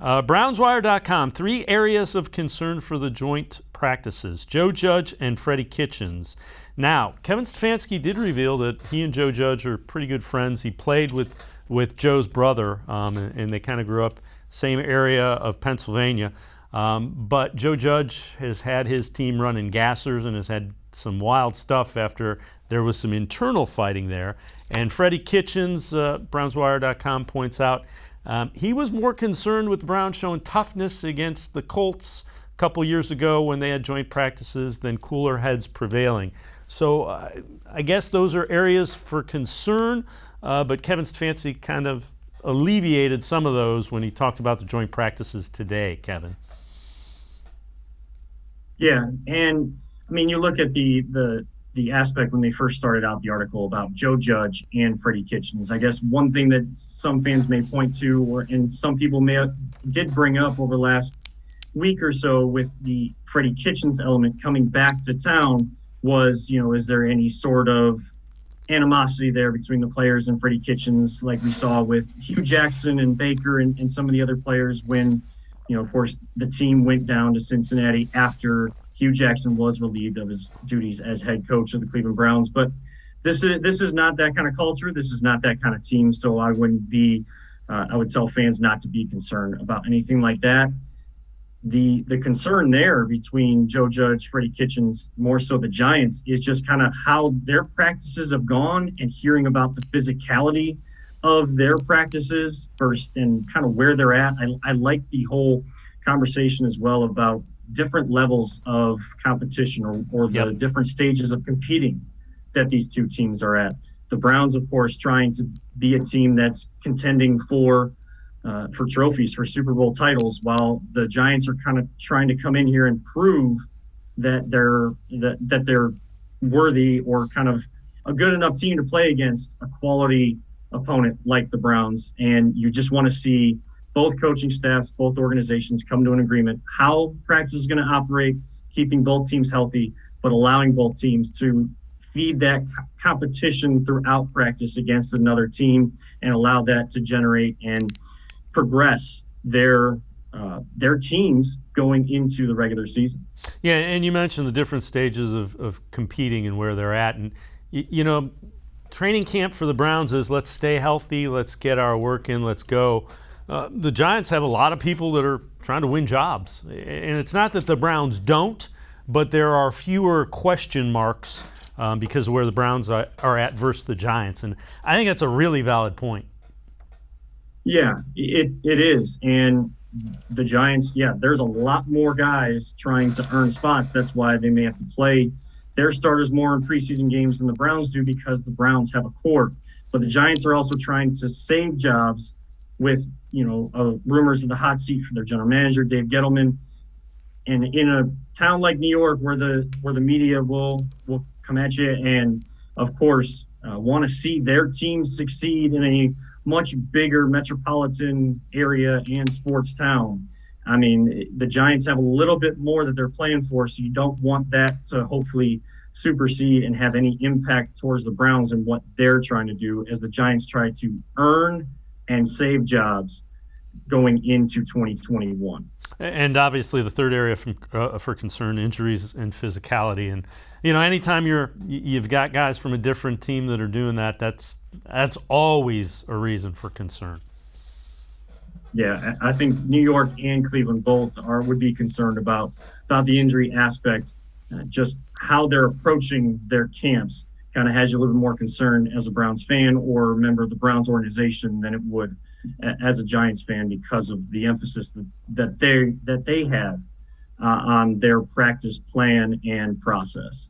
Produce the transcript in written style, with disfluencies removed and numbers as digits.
Brownswire.com, 3 areas of concern for the joint practices. Joe Judge and Freddie Kitchens. Now, Kevin Stefanski did reveal that he and Joe Judge are pretty good friends. He played with Joe's brother, and they kind of grew up same area of Pennsylvania. But Joe Judge has had his team running gassers and has had some wild stuff after there was some internal fighting there. And Freddie Kitchens, Brownswire.com points out, he was more concerned with the Browns showing toughness against the Colts a couple years ago when they had joint practices than cooler heads prevailing. So I guess those are areas for concern, but Kevin Stefanski kind of alleviated some of those when he talked about the joint practices today, Kevin. Yeah, and I mean, you look at the aspect when they first started out the article about Joe Judge and Freddie Kitchens. I guess one thing that some fans may point to, and some people did bring up over the last week or so with the Freddie Kitchens element coming back to town was, is there any sort of animosity there between the players and Freddie Kitchens, like we saw with Hugh Jackson and Baker and some of the other players when, of course, the team went down to Cincinnati after Hugh Jackson was relieved of his duties as head coach of the Cleveland Browns. But this is not that kind of culture. This is not that kind of team. So I would tell fans not to be concerned about anything like that. The concern there between Joe Judge, Freddie Kitchens, more so the Giants, is just kind of how their practices have gone and hearing about the physicality of their practices first and kind of where they're at. I like the whole conversation as well about different levels of competition or the different stages of competing that these two teams are at. The Browns, of course, trying to be a team that's contending for trophies, for Super Bowl titles, while the Giants are kind of trying to come in here and prove that they're worthy or kind of a good enough team to play against a quality opponent like the Browns. And you just want to see both coaching staffs, both organizations come to an agreement how practice is going to operate, keeping both teams healthy, but allowing both teams to feed that competition throughout practice against another team and allow that to generate and progress their teams going into the regular season. Yeah, and you mentioned the different stages of competing and where they're at. And, training camp for the Browns is let's stay healthy, let's get our work in, let's go. The Giants have a lot of people that are trying to win jobs. And it's not that the Browns don't, but there are fewer question marks because of where the Browns are at versus the Giants. And I think that's a really valid point. Yeah, it is. And the Giants, there's a lot more guys trying to earn spots. That's why they may have to play their starters more in preseason games than the Browns do because the Browns have a core. But the Giants are also trying to save jobs with, rumors of the hot seat for their general manager, Dave Gettleman. And in a town like New York where the media will come at you and, of course, want to see their team succeed in a much bigger metropolitan area and sports town. I mean, the Giants have a little bit more that they're playing for, so you don't want that to hopefully supersede and have any impact towards the Browns and what they're trying to do as the Giants try to earn and save jobs going into 2021. And obviously the third area for concern, injuries and physicality. And, anytime you've got guys from a different team that are doing that, that's always a reason for concern. Yeah, I think New York and Cleveland both would be concerned about the injury aspect. Just how they're approaching their camps kind of has you a little bit more concerned as a Browns fan or a member of the Browns organization than it would as a Giants fan because of the emphasis that they have on their practice plan and process.